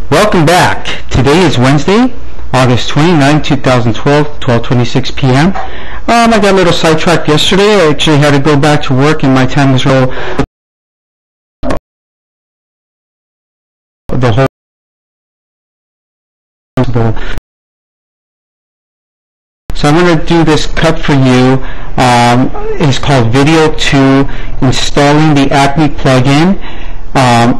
Welcome back. Today is Wednesday, August 29, 2012, 12:26 p.m. I got a little sidetracked yesterday. I actually had to go back to work and my time was the whole So I'm going to do this cut for you. It's called Video 2, Installing the ACME plugin,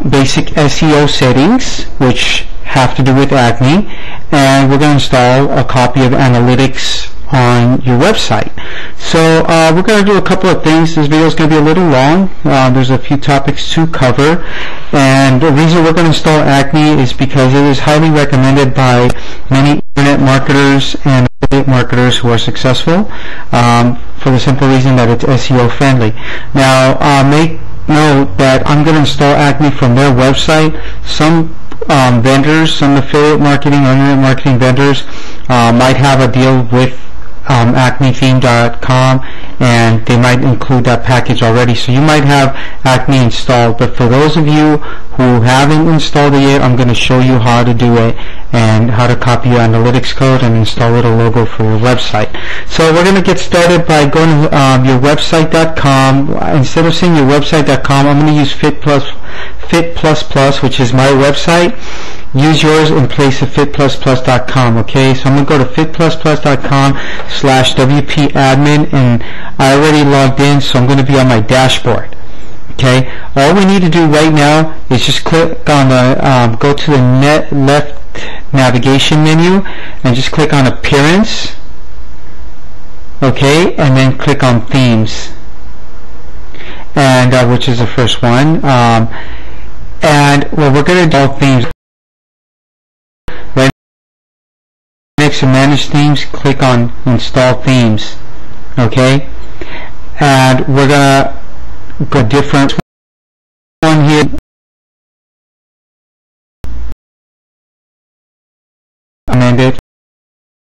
Basic SEO Settings, which have to do with ACME, and we're going to install a copy of Analytics on your website. So we're going to do a couple of things. This video is going to be a little long. There's a few topics to cover, and the reason we're going to install ACME is because it is highly recommended by many internet marketers and affiliate marketers who are successful, for the simple reason that it's SEO friendly. Now make note that I'm going to install ACME from their website. Some vendors, some affiliate marketing or internet marketing vendors might have a deal with ACMEtheme.com, and they might include that package already, so you might have ACME installed. But for those of you who haven't installed it yet, I'm going to show you how to do it and how to copy your analytics code and install a logo for your website. So we're going to get started by going to yourwebsite.com. Instead of saying yourwebsite.com, I'm going to use Fit++, which is my website. Use yours in place of fitplus+.com. Okay, so I'm going to go to fitplus+.com/wpadmin, and I already logged in, so I'm going to be on my dashboard. Okay, all we need to do right now is just click on the go to the left navigation menu and just click on Appearance. Okay, and then click on Themes, and which is the first one. And well, we're going to do themes. Right next to Manage Themes, click on Install Themes. Okay, and we're gonna go different one here. Amended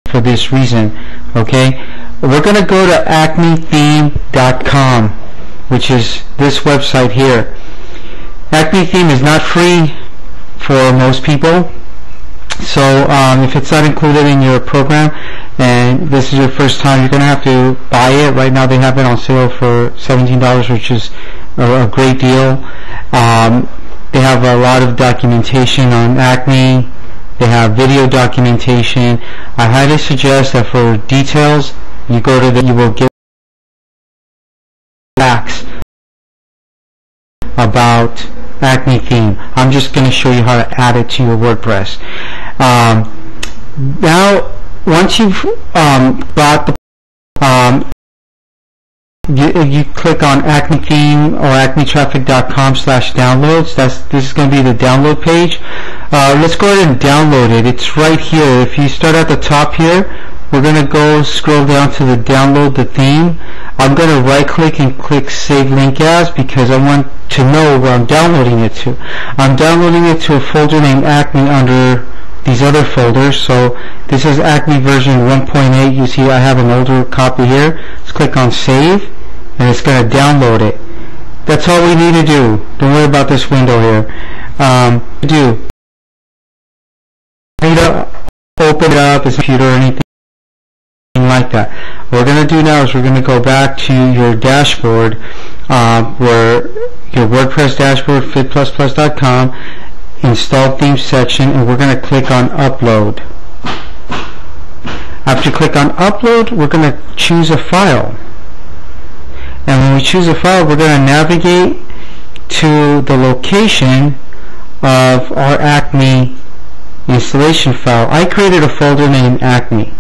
for this reason. Okay, we're gonna go to ACMEtheme.com, which is this website here. ACME Theme is not free for most people, so if it's not included in your program and this is your first time, you're going to have to buy it. Right now they have it on sale for $17, which is a great deal. They have a lot of documentation on ACME. They have video documentation. I highly suggest that for details you go to you will get facts about ACME theme. I'm just going to show you how to add it to your WordPress. Now, once you've got the you click on ACME theme or acmetraffic.com/downloads. This is going to be the download page. Let's go ahead and download it. It's right here. If you start at the top here, we're going to go scroll down to the download the theme. I'm going to right click and click Save Link As because I want to know where I'm downloading it to. I'm downloading it to a folder named ACME under these other folders. So this is ACME version 1.8. You see I have an older copy here. Let's click on Save and it's going to download it. That's all we need to do. Don't worry about this window here. You need to open it up as a computer or anything like that. What we're going to do now is we're going to go back to your dashboard, where your WordPress dashboard, fitplus+.com, install theme section, and we're going to click on Upload. After you click on Upload, we're going to choose a file. And when we choose a file, we're going to navigate to the location of our ACME installation file. I created a folder named ACME.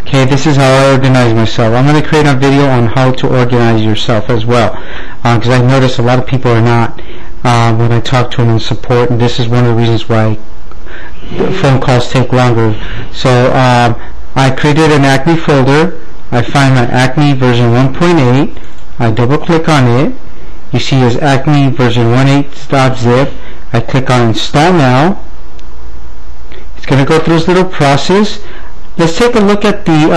Okay, this is how I organize myself. I'm going to create a video on how to organize yourself as well, because I've noticed a lot of people are not when I talk to them in support, and this is one of the reasons why phone calls take longer. So I created an ACME folder. I find my ACME version 1.8. I double click on it. You see it's ACME version 1.8.zip. I click on Install Now. It's going to go through this little process. Let's take a look at the,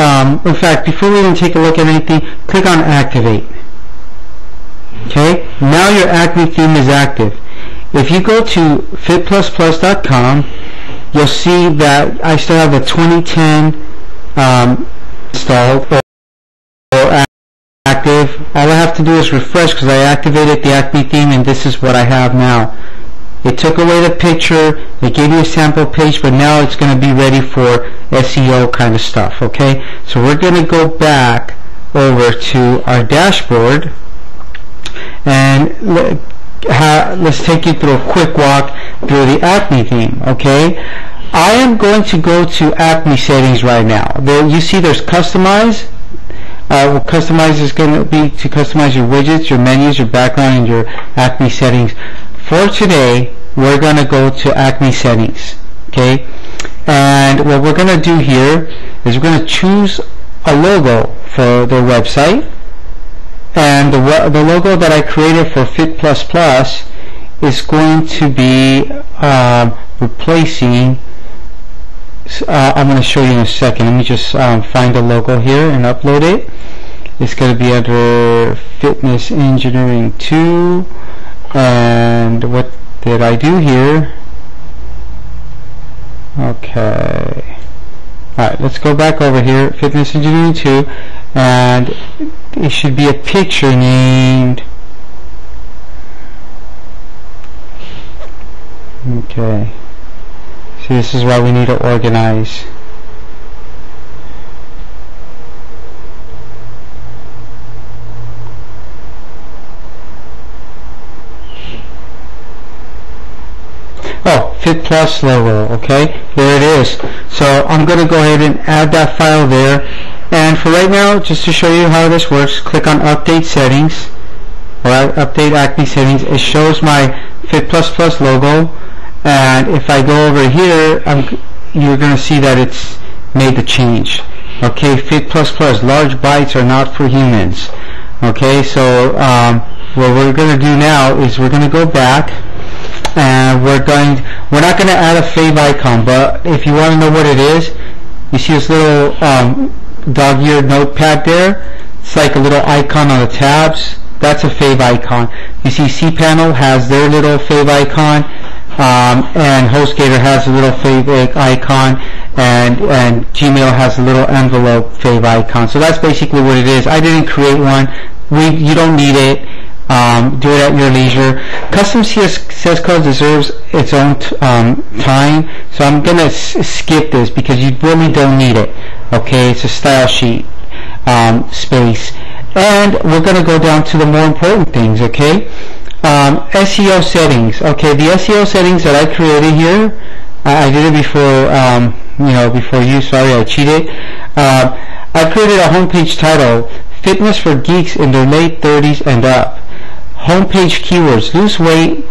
in fact, before we even take a look at anything, click on Activate. Okay, now your ACME theme is active. If you go to fitplus+.com you'll see that I still have the 2010 installed or active. All I have to do is refresh because I activated the ACME theme, and this is what I have now. It took away the picture, it gave you a sample page, but now it's going to be ready for SEO kind of stuff, okay? So we're going to go back over to our dashboard, and let's take you through a quick walk through the ACME theme, okay? I am going to go to ACME settings right now. There, you see there's customize. Customize is going to be to customize your widgets, your menus, your background, and your ACME settings. For today, we're going to go to ACME settings, okay? And what we're going to do here is we're going to choose a logo for their website. And the logo that I created for Fit++ is going to be replacing, I'm going to show you in a second. Let me just find the logo here and upload it. It's going to be under Fitness Engineering 2. And what did I do here? Okay. Alright, let's go back over here, Fitness Engineering 2, and it should be a picture named, okay, see, this is why we need to organize. Oh, Fit Plus logo, okay, here it is. So I'm going to go ahead and add that file there, and for right now, just to show you how this works, click on Update Settings, or Update ACME Settings. It shows my Fit++ logo, and if I go over here, you're going to see that it's made the change. Okay, Fit++, large bytes are not for humans. Okay, so what we're going to do now is we're going to go back, and we're not going to add a fave icon, but if you want to know what it is, you see this little dog-eared notepad there. It's like a little icon on the tabs. That's a fave icon. You see cPanel has their little fave icon, and HostGator has a little fave icon, and Gmail has a little envelope fave icon. So that's basically what it is. I didn't create one. You don't need it. Do it at your leisure. Custom CSS code deserves its own time, so I'm going to skip this because you really don't need it. Okay, it's a style sheet space. And we're going to go down to the more important things, okay? SEO settings. Okay, the SEO settings that I created here, I did it before, before you, sorry, I cheated. I created a homepage title, Fitness for Geeks in their late 30s and up. Homepage keywords, lose weight,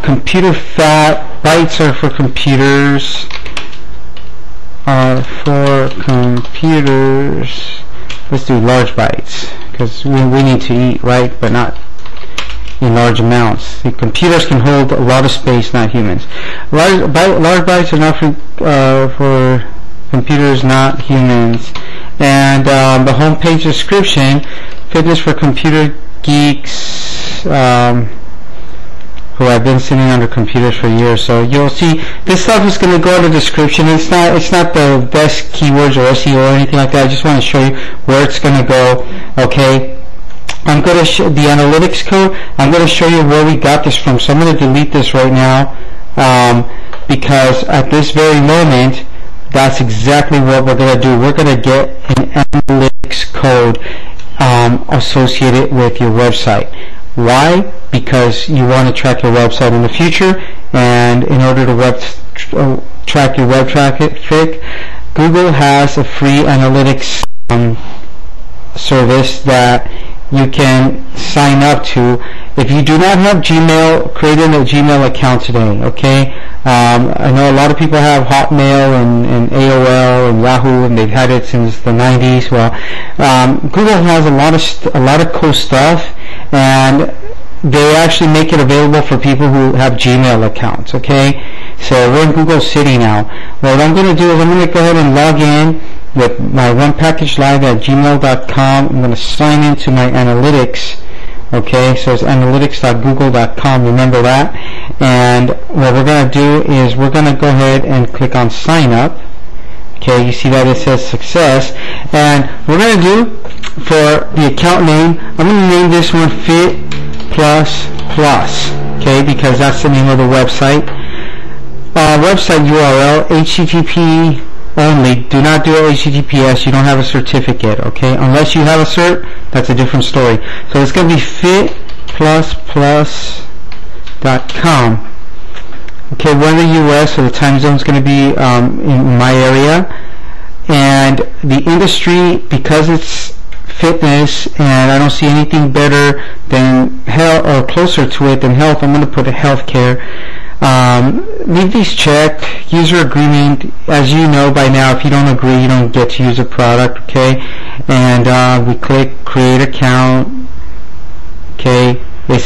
computer fat, bytes are for computers, let's do large bytes, because we need to eat, right, but not in large amounts. The computers can hold a lot of space, not humans. Large bytes are not for computers, not humans. And the homepage description, fitness for computer geeks, who have been sitting under computers for years. So you'll see this stuff is going to go in the description. It's not the best keywords or SEO or anything like that. I just want to show you where it's going to go. Okay, I'm going to show the analytics code. I'm going to show you where we got this from. So I'm going to delete this right now, because at this very moment, that's exactly what we're going to do. We're going to get an analytics code associated with your website. Why? Because you want to track your website in the future, and in order to track your web traffic, Google has a free analytics service that you can sign up to. If you do not have Gmail, create a Gmail account today, okay? I know a lot of people have Hotmail and AOL and Yahoo, and they've had it since the 90s. Well, Google has a lot of cool stuff, and they actually make it available for people who have Gmail accounts, okay? So we're in Google City now. What I'm going to do is I'm going to go ahead and log in with my onepackagelib@gmail.com. I'm going to sign into my analytics Okay, so it's analytics.google.com, remember that. And what we're going to do is we're going to go ahead and click on sign up. Okay, you see that it says success. And we're going to do, for the account name, I'm going to name this one Fit Plus Plus. Okay, because that's the name of the website. Website URL, HTTP only. Do not do HTTPS. You don't have a certificate. Okay, unless you have a cert, that's a different story. So it's going to be fitplusplus.com. Okay, we're in the US, so the time zone is going to be in my area, and the industry, because it's fitness and I don't see anything better than health, or closer to it than health, I'm going to put a healthcare. Leave these checked. User agreement, as you know by now, if you don't agree, you don't get to use a product. Okay, and we click create account. Okay, it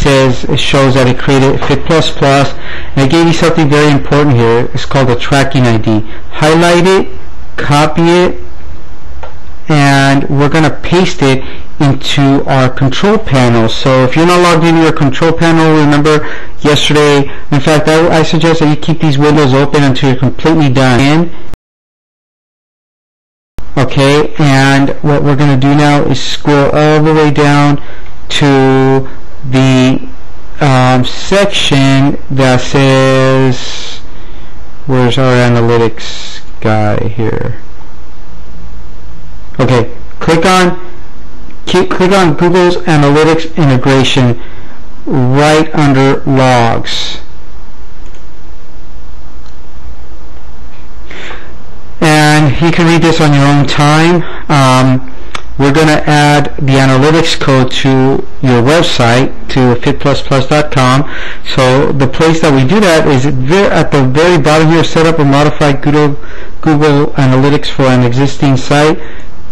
shows that it created Fit Plus Plus, and it gave you something very important here. It's called a tracking ID. Highlight it, copy it, and we're going to paste it into our control panel. So if you're not logged into your control panel, remember yesterday, in fact, I suggest that you keep these windows open until you're completely done. Okay, and what we're going to do now is scroll all the way down to the section that says, where's our analytics guy here? Okay, click on Google's Analytics integration right under logs. And you can read this on your own time. We're going to add the analytics code to your website, to fitplusplus.com. So the place that we do that is at the very bottom here, set up and modify Google Analytics for an existing site.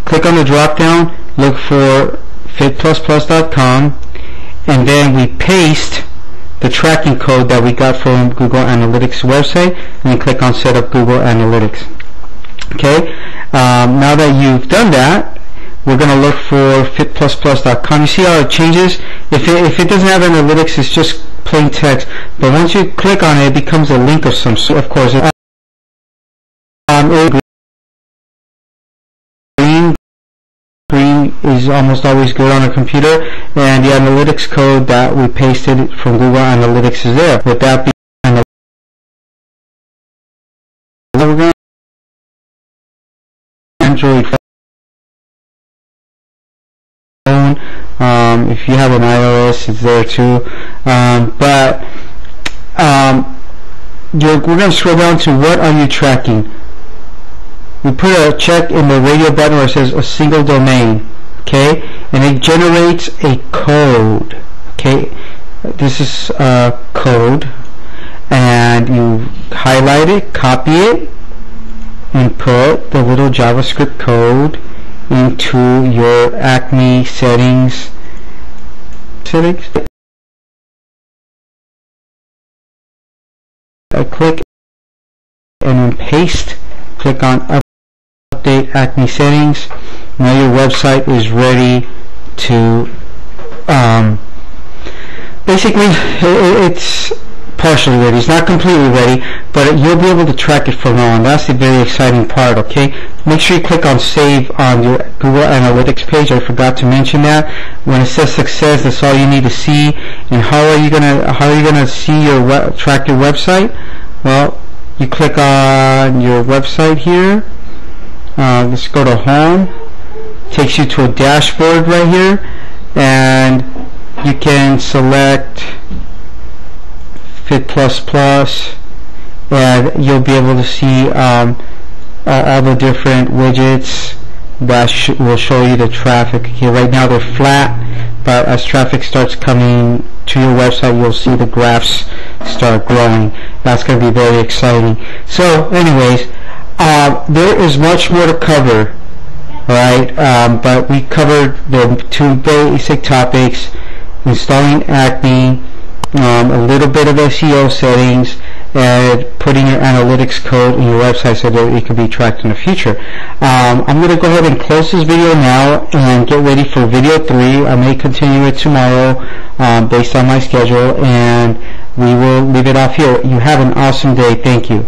Click on the drop down, look for fitplusplus.com, and then we paste the tracking code that we got from Google Analytics website, and then click on set up Google Analytics. Okay, now that you've done that, we're going to look for fitplusplus.com. You see how it changes? If it doesn't have analytics, it's just plain text. But once you click on it, it becomes a link of some sort. Of course, green is almost always good on a computer, and the analytics code that we pasted from Google Analytics is there. With that being Android phone, if you have an iOS, it's there too. We're going to scroll down to what are you tracking. We put a check in the radio button where it says a single domain, okay, and it generates a code. Okay, this is a code, and you highlight it, copy it, and put the little JavaScript code into your ACME settings. I click and then paste. Click on update ACME settings. Now your website is ready to basically it's partially ready. It's not completely ready, but you'll be able to track it from now on. That's the very exciting part. Okay, make sure you click on save on your Google Analytics page. I forgot to mention that. When it says success, that's all you need to see. And how are you gonna see your track your website? Well, you click on your website here. Let's go to home. Takes you to a dashboard right here, and you can select Fit Plus Plus, and you'll be able to see all the different widgets that will show you the traffic. Okay, right now they're flat, but as traffic starts coming to your website, you'll see the graphs start growing. That's going to be very exciting. So anyways, there is much more to cover, right? But we covered the two basic topics: installing ACME, a little bit of SEO settings, at putting your analytics code in your website so that it can be tracked in the future. I'm going to go ahead and close this video now and get ready for video 3. I may continue it tomorrow based on my schedule, and we will leave it off here. You have an awesome day. Thank you.